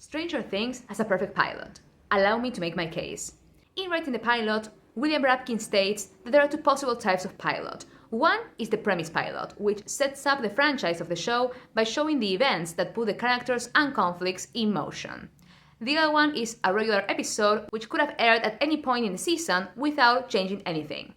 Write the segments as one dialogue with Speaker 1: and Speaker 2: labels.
Speaker 1: Stranger Things has a perfect pilot. Allow me to make my case. In writing the pilot, William Rapkin states that there are two possible types of pilot. One is the premise pilot, which sets up the franchise of the show by showing the events that put the characters and conflicts in motion. The other one is a regular episode, which could have aired at any point in the season without changing anything.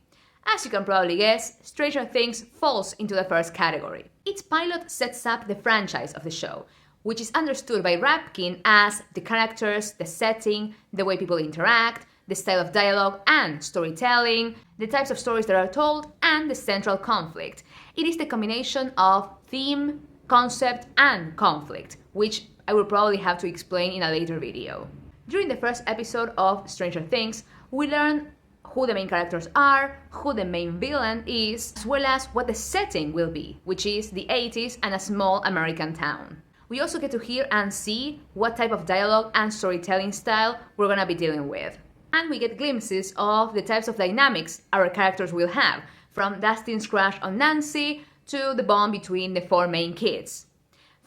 Speaker 1: As you can probably guess, Stranger Things falls into the first category. Its pilot sets up the franchise of the show, which is understood by Rapkin as the characters, the setting, the way people interact, the style of dialogue and storytelling, the types of stories that are told, and the central conflict. It is the combination of theme, concept, and conflict, which I will probably have to explain in a later video. During the first episode of Stranger Things, we learn who the main characters are, who the main villain is, as well as what the setting will be, which is the 80s and a small American town. We also get to hear and see what type of dialogue and storytelling style we're gonna be dealing with. And we get glimpses of the types of dynamics our characters will have, from Dustin's crush on Nancy to the bond between the four main kids.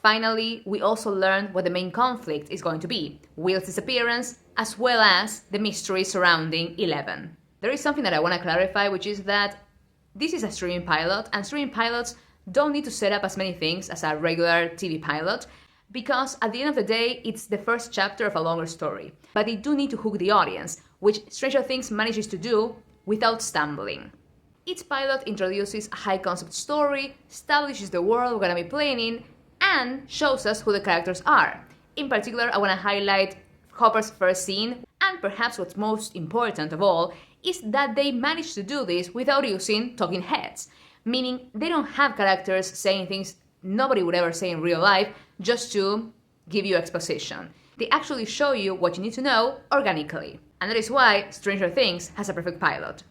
Speaker 1: Finally, we also learn what the main conflict is going to be, Will's disappearance, as well as the mystery surrounding Eleven. There is something that I want to clarify, which is that this is a streaming pilot, and streaming pilots don't need to set up as many things as a regular TV pilot, because at the end of the day, it's the first chapter of a longer story. But they do need to hook the audience, which Stranger Things manages to do without stumbling. Its pilot introduces a high-concept story, establishes the world we're gonna be playing in, and shows us who the characters are. In particular, I want to highlight Hopper's first scene, and perhaps what's most important of all is that they managed to do this without using talking heads, meaning they don't have characters saying things nobody would ever say in real life just to give you exposition. They actually show you what you need to know organically. And that is why Stranger Things has a perfect pilot.